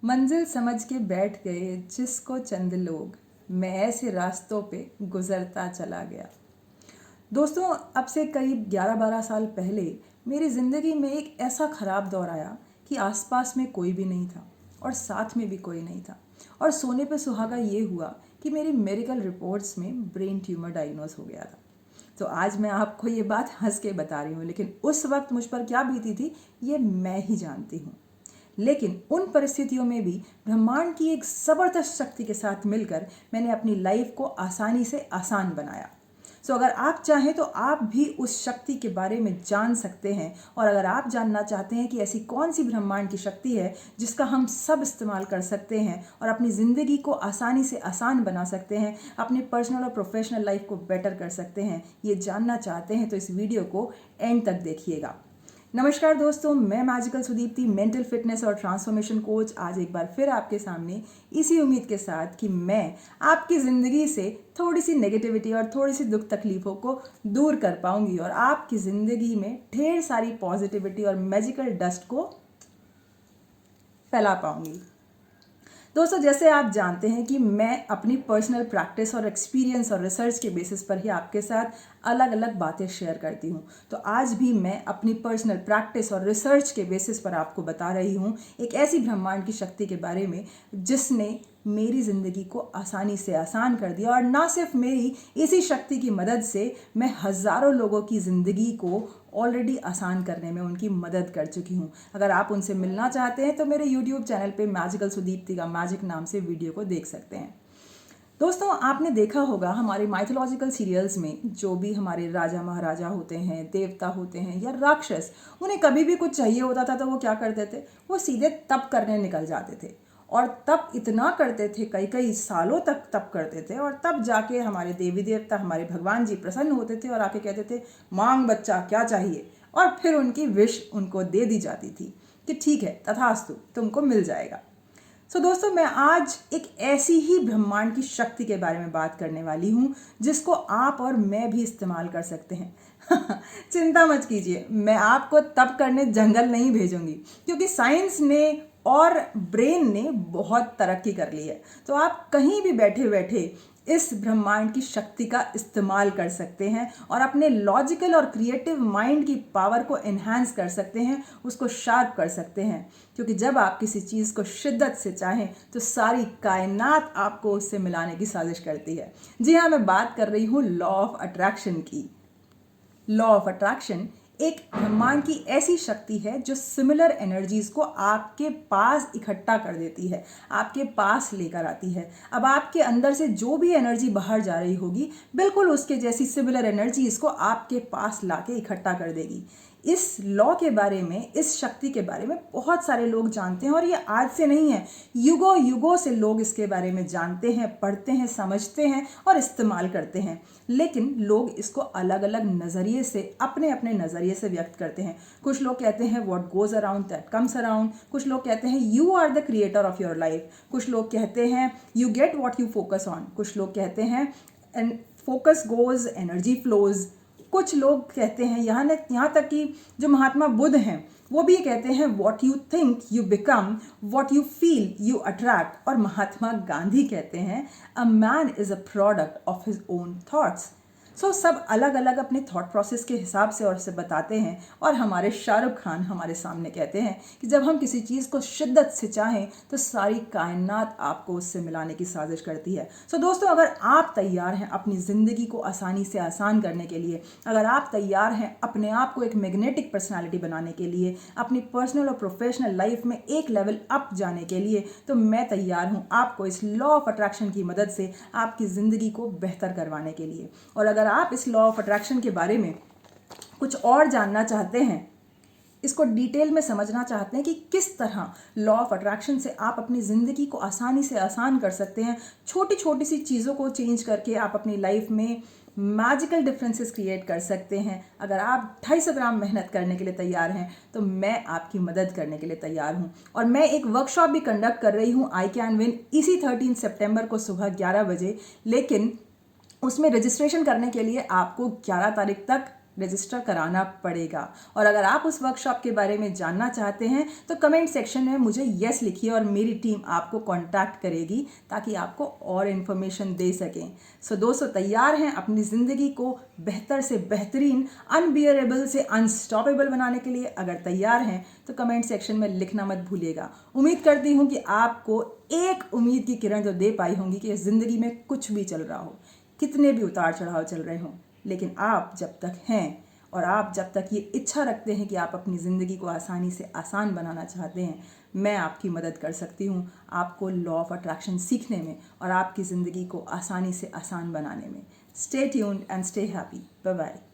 मंजिल समझ के बैठ गए जिसको चंद लोग, मैं ऐसे रास्तों पे गुजरता चला गया। दोस्तों, अब से करीब 11-12 साल पहले मेरी ज़िंदगी में एक ऐसा ख़राब दौर आया कि आसपास में कोई भी नहीं था और साथ में भी कोई नहीं था। और सोने पे सुहागा ये हुआ कि मेरी मेडिकल रिपोर्ट्स में ब्रेन ट्यूमर डायग्नोज हो गया था। तो आज मैं आपको ये बात हंस के बता रही हूँ, लेकिन उस वक्त मुझ पर क्या बीती थी ये मैं ही जानती हूँ। लेकिन उन परिस्थितियों में भी ब्रह्मांड की एक ज़बरदस्त शक्ति के साथ मिलकर मैंने अपनी लाइफ को आसानी से आसान बनाया। अगर आप चाहें तो आप भी उस शक्ति के बारे में जान सकते हैं। और अगर आप जानना चाहते हैं कि ऐसी कौन सी ब्रह्मांड की शक्ति है जिसका हम सब इस्तेमाल कर सकते हैं और अपनी ज़िंदगी को आसानी से आसान बना सकते हैं, अपने पर्सनल और प्रोफेशनल लाइफ को बेटर कर सकते हैं, ये जानना चाहते हैं तो इस वीडियो को एंड तक देखिएगा। नमस्कार दोस्तों, मैं मैजिकल सुदीप्ति, मेंटल फिटनेस और ट्रांसफॉर्मेशन कोच, आज एक बार फिर आपके सामने इसी उम्मीद के साथ कि मैं आपकी ज़िंदगी से थोड़ी सी नेगेटिविटी और थोड़ी सी दुख तकलीफ़ों को दूर कर पाऊंगी और आपकी ज़िंदगी में ढेर सारी पॉजिटिविटी और मैजिकल डस्ट को फैला पाऊंगी। दोस्तों, जैसे आप जानते हैं कि मैं अपनी पर्सनल प्रैक्टिस और एक्सपीरियंस और रिसर्च के बेसिस पर ही आपके साथ अलग अलग बातें शेयर करती हूँ। तो आज भी मैं अपनी पर्सनल प्रैक्टिस और रिसर्च के बेसिस पर आपको बता रही हूँ एक ऐसी ब्रह्मांड की शक्ति के बारे में जिसने मेरी ज़िंदगी को आसानी से आसान कर दिया। और ना सिर्फ मेरी, इसी शक्ति की मदद से मैं हज़ारों लोगों की ज़िंदगी को ऑलरेडी आसान करने में उनकी मदद कर चुकी हूँ। अगर आप उनसे मिलना चाहते हैं तो मेरे यूट्यूब चैनल पे मैजिकल सुदीप्ति का मैजिक नाम से वीडियो को देख सकते हैं। दोस्तों, आपने देखा होगा हमारे माइथोलॉजिकल सीरियल्स में जो भी हमारे राजा महाराजा होते हैं, देवता होते हैं या राक्षस, उन्हें कभी भी कुछ चाहिए होता था तो वो क्या करते थे, वो सीधे तप करने निकल जाते थे। और तप इतना करते थे, कई कई सालों तक तप करते थे। और तब जाके हमारे देवी देवता, हमारे भगवान जी प्रसन्न होते थे और आके कहते थे, मांग बच्चा क्या चाहिए। और फिर उनकी विश उनको दे दी जाती थी कि ठीक है, तथास्तु, तुमको मिल जाएगा। दोस्तों, मैं आज एक ऐसी ही ब्रह्मांड की शक्ति के बारे में बात करने वाली हूँ जिसको आप और मैं भी इस्तेमाल कर सकते हैं। चिंता मत कीजिए, मैं आपको तप करने जंगल नहीं भेजूंगी, क्योंकि साइंस ने और ब्रेन ने बहुत तरक्की कर ली है। तो आप कहीं भी बैठे बैठे इस ब्रह्मांड की शक्ति का इस्तेमाल कर सकते हैं और अपने लॉजिकल और क्रिएटिव माइंड की पावर को एनहांस कर सकते हैं, उसको शार्प कर सकते हैं। क्योंकि जब आप किसी चीज़ को शिद्दत से चाहें तो सारी कायनात आपको उससे मिलाने की साजिश करती है। जी हाँ, मैं बात कर रही हूँ लॉ ऑफ अट्रैक्शन की। लॉ ऑफ अट्रैक्शन एक ब्रह्मांड की ऐसी शक्ति है जो सिमिलर एनर्जीज को आपके पास इकट्ठा कर देती है, आपके पास लेकर आती है। अब आपके अंदर से जो भी एनर्जी बाहर जा रही होगी, बिल्कुल उसके जैसी सिमिलर एनर्जीज को आपके पास लाके इकट्ठा कर देगी। इस लॉ के बारे में, इस शक्ति के बारे में बहुत सारे लोग जानते हैं और ये आज से नहीं है, युगों युगों से लोग इसके बारे में जानते हैं, पढ़ते हैं, समझते हैं और इस्तेमाल करते हैं। लेकिन लोग इसको अलग अलग नज़रिए से, अपने अपने नज़रिए से व्यक्त करते हैं। कुछ लोग कहते हैं what goes around that comes around, कुछ लोग कहते हैं you are the creator of your life, कुछ लोग कहते हैं you get what you focus on, कुछ लोग कहते हैं and focus goes energy flows, कुछ लोग कहते हैं यहाँ तक कि जो महात्मा बुद्ध हैं वो भी कहते हैं what you think you become, what you feel you attract. और महात्मा गांधी कहते हैं a man is a product of his own thoughts. सब अलग अलग अपने थॉट प्रोसेस के हिसाब से और से बताते हैं। और हमारे शाहरुख खान हमारे सामने कहते हैं कि जब हम किसी चीज़ को शिद्दत से चाहें तो सारी कायनात आपको उससे मिलाने की साजिश करती है। दोस्तों, अगर आप तैयार हैं अपनी ज़िंदगी को आसानी से आसान करने के लिए, अगर आप तैयार हैं अपने आप को एक मैग्नेटिक पर्सनालिटी बनाने के लिए, अपनी पर्सनल और प्रोफेशनल लाइफ में एक लेवल अप जाने के लिए, तो मैं तैयार हूँ आपको इस लॉ ऑफ अट्रैक्शन की मदद से आपकी ज़िंदगी को बेहतर करवाने के लिए। और अगर आप इस लॉ ऑफ अट्रैक्शन के बारे में कुछ और जानना चाहते हैं, इसको डिटेल में समझना चाहते हैं कि किस तरह लॉ ऑफ अट्रैक्शन से आप अपनी ज़िंदगी को आसानी से आसान कर सकते हैं, छोटी छोटी सी चीज़ों को चेंज करके आप अपनी लाइफ में मैजिकल डिफरेंसेस क्रिएट कर सकते हैं। अगर आप 250 ग्राम मेहनत करने के लिए तैयार हैं तो मैं आपकी मदद करने के लिए तैयार हूं। और मैं एक वर्कशॉप भी कंडक्ट कर रही हूं, आई कैन विन, इसी 13 सितंबर को सुबह 11 बजे। लेकिन उसमें रजिस्ट्रेशन करने के लिए आपको 11 तारीख तक रजिस्टर कराना पड़ेगा। और अगर आप उस वर्कशॉप के बारे में जानना चाहते हैं तो कमेंट सेक्शन में मुझे यस लिखिए और मेरी टीम आपको कांटेक्ट करेगी ताकि आपको और इन्फॉर्मेशन दे सकें। सो दोस्तों, तैयार हैं अपनी ज़िंदगी को बेहतर से बेहतरीन, अनबियरेबल से अनस्टॉपेबल बनाने के लिए? अगर तैयार हैं तो कमेंट सेक्शन में लिखना मत भूलिएगा। उम्मीद करती हूँ कि आपको एक उम्मीद की किरण तो दे पाई होंगी कि ज़िंदगी में कुछ भी चल रहा हो, कितने भी उतार चढ़ाव चल रहे हों, लेकिन आप जब तक हैं और आप जब तक ये इच्छा रखते हैं कि आप अपनी ज़िंदगी को आसानी से आसान बनाना चाहते हैं, मैं आपकी मदद कर सकती हूँ आपको लॉ ऑफ अट्रैक्शन सीखने में और आपकी ज़िंदगी को आसानी से आसान बनाने में। Stay tuned and stay happy. Bye bye.